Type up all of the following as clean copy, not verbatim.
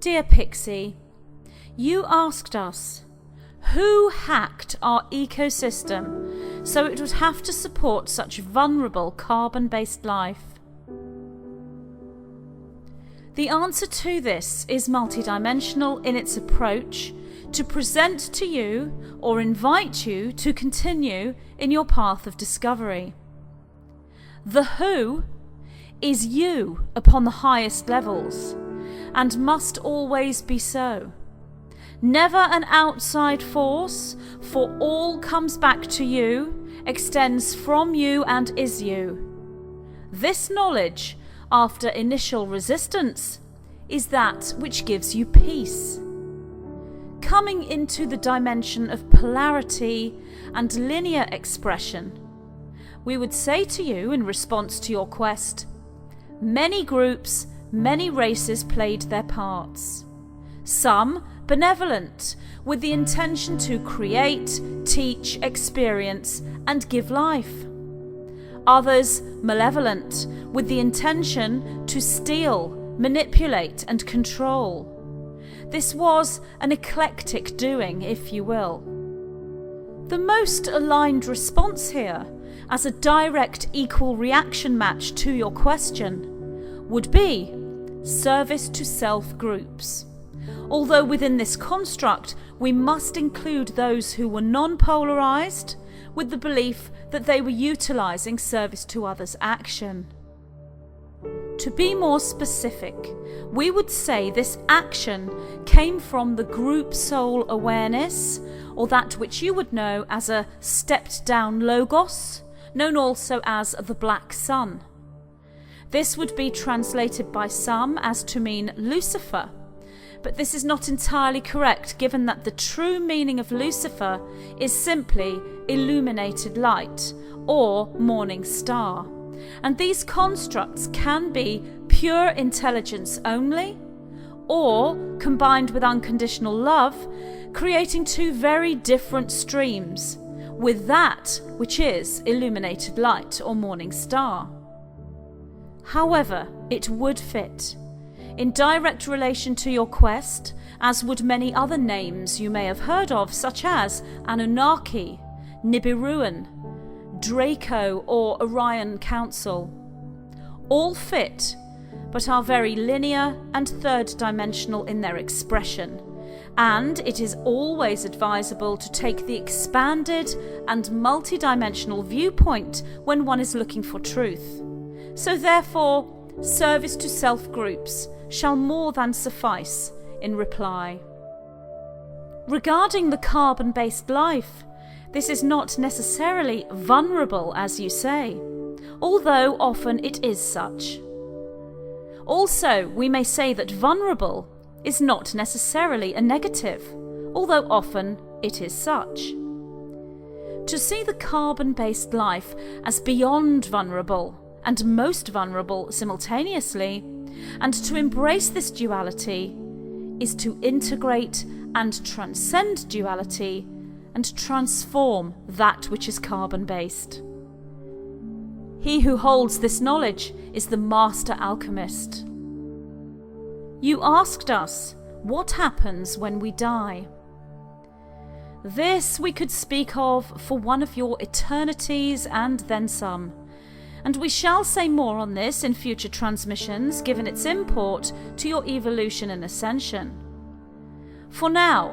Dear Pixie, you asked us, who hacked our ecosystem so it would have to support such vulnerable carbon-based life? The answer to this is multidimensional in its approach to present to you or invite you to continue in your path of discovery. The who is you upon the highest levels, and must always be so. Never an outside force, for all comes back to you, extends from you and is you. This knowledge, after initial resistance, is that which gives you peace. Coming into the dimension of polarity and linear expression, we would say to you in response to your quest, many groups, many races played their parts. Some benevolent, with the intention to create, teach, experience, and give life. Others malevolent, with the intention to steal, manipulate, and control. This was an eclectic doing, if you will. The most aligned response here, as a direct equal reaction match to your question, would be service to self groups. Although within this construct we must include those who were non-polarized, with the belief that they were utilizing service to others action. To be more specific, we would say this action came from the group soul awareness, or that which you would know as a stepped down logos, known also as the black sun. This would be translated by some as to mean Lucifer, but this is not entirely correct, given that the true meaning of Lucifer is simply illuminated light or morning star. And these constructs can be pure intelligence only, or combined with unconditional love, creating two very different streams, with that which is illuminated light or morning star. However, it would fit in direct relation to your quest, as would many other names you may have heard of, such as Anunnaki, Nibiruan, Draco, or Orion Council. All fit, but are very linear and third-dimensional in their expression, and it is always advisable to take the expanded and multidimensional viewpoint when one is looking for truth. So therefore, service to self-groups shall more than suffice in reply. Regarding the carbon-based life, this is not necessarily vulnerable, as you say, although often it is such. Also, we may say that vulnerable is not necessarily a negative, although often it is such. To see the carbon-based life as beyond vulnerable and most vulnerable simultaneously, and to embrace this duality, is to integrate and transcend duality and transform that which is carbon-based. He who holds this knowledge is the Master Alchemist. You asked us, what happens when we die? This we could speak of for one of your eternities and then some, and we shall say more on this in future transmissions, given its import to your evolution and ascension. For now,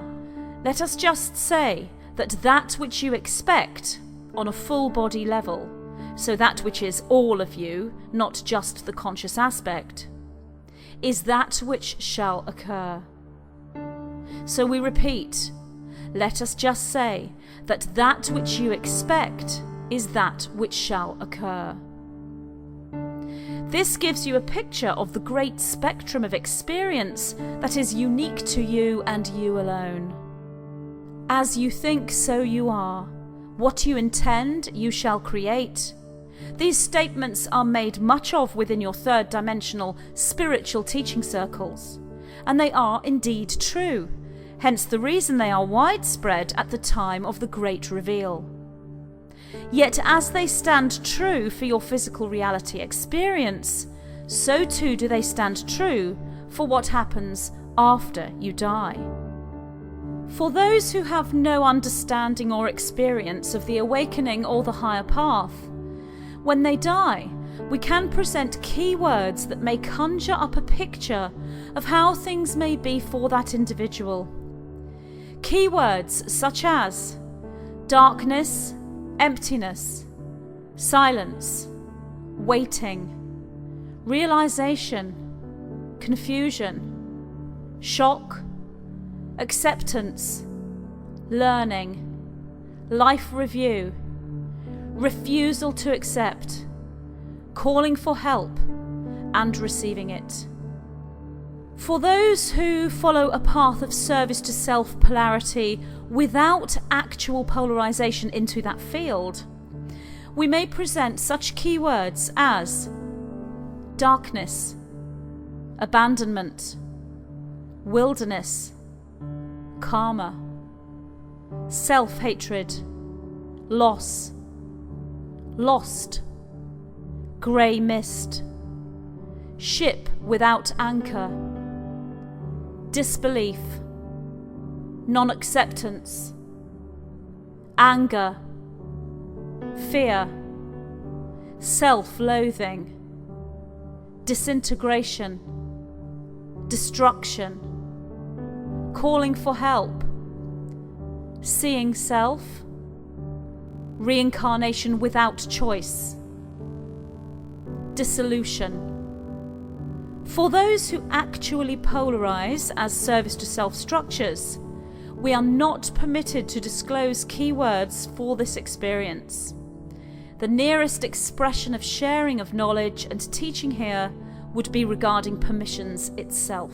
let us just say that which you expect on a full body level, so that which is all of you, not just the conscious aspect, is that which shall occur. So we repeat, let us just say that which you expect is that which shall occur. This gives you a picture of the great spectrum of experience that is unique to you and you alone. As you think, so you are. What you intend, you shall create. These statements are made much of within your third-dimensional spiritual teaching circles, and they are indeed true, hence the reason they are widespread at the time of the great reveal. Yet as they stand true for your physical reality experience, so too do they stand true for what happens after you die. For those who have no understanding or experience of the awakening or the higher path, when they die, we can present key words that may conjure up a picture of how things may be for that individual. Key words such as darkness, emptiness, silence, waiting, realization, confusion, shock, acceptance, learning, life review, refusal to accept, calling for help, and receiving it. For those who follow a path of service to self polarity without actual polarization into that field, we may present such keywords as darkness, abandonment, wilderness, karma, self-hatred, loss, lost, grey mist, ship without anchor, disbelief, non-acceptance, anger, fear, self-loathing, disintegration, destruction, calling for help, seeing self, reincarnation without choice, dissolution. For those who actually polarize as service to self structures, we are not permitted to disclose keywords for this experience. The nearest expression of sharing of knowledge and teaching here would be regarding permissions itself.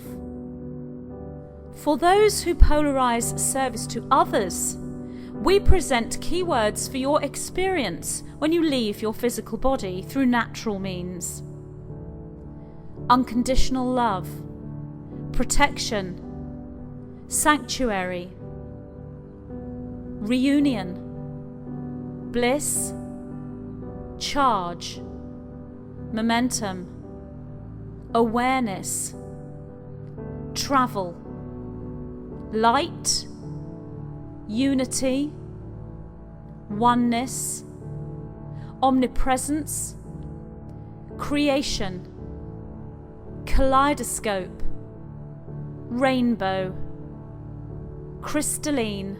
For those who polarize service to others, we present keywords for your experience when you leave your physical body through natural means. Unconditional love, protection, sanctuary, reunion, bliss, charge, momentum, awareness, travel, light, unity, oneness, omnipresence, creation, kaleidoscope, rainbow, crystalline,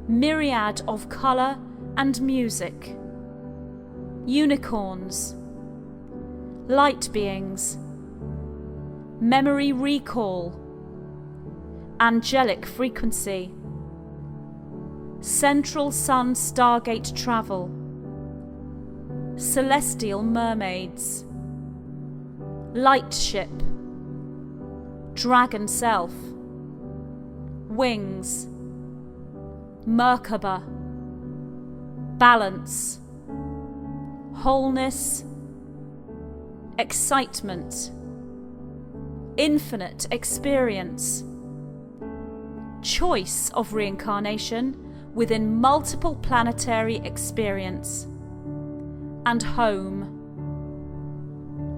myriad of colour and music, unicorns, light beings, memory recall, angelic frequency, central sun stargate travel, celestial mermaids, light ship, dragon self, wings, Merkaba, balance, wholeness, excitement, infinite experience, choice of reincarnation within multiple planetary experience, and home.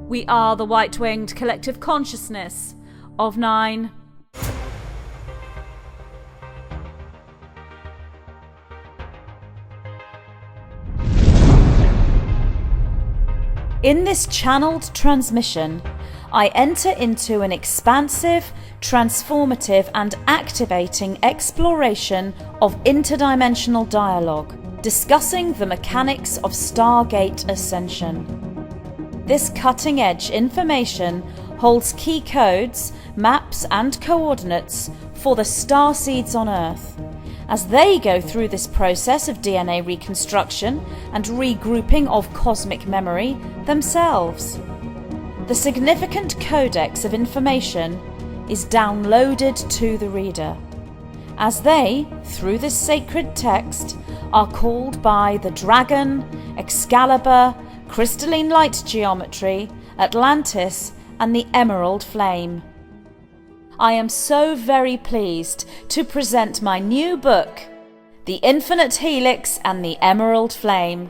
We are the white-winged collective consciousness of 9. In this channeled transmission, I enter into an expansive, transformative and activating exploration of interdimensional dialogue, discussing the mechanics of Stargate Ascension. This cutting-edge information holds key codes, maps and coordinates for the starseeds on Earth, as they go through this process of DNA reconstruction and regrouping of cosmic memory themselves. The significant codex of information is downloaded to the reader, as they, through this sacred text, are called by the Dragon, Excalibur, Crystalline Light Geometry, Atlantis, and the Emerald Flame. I am so very pleased to present my new book, The Infinite Helix and the Emerald Flame.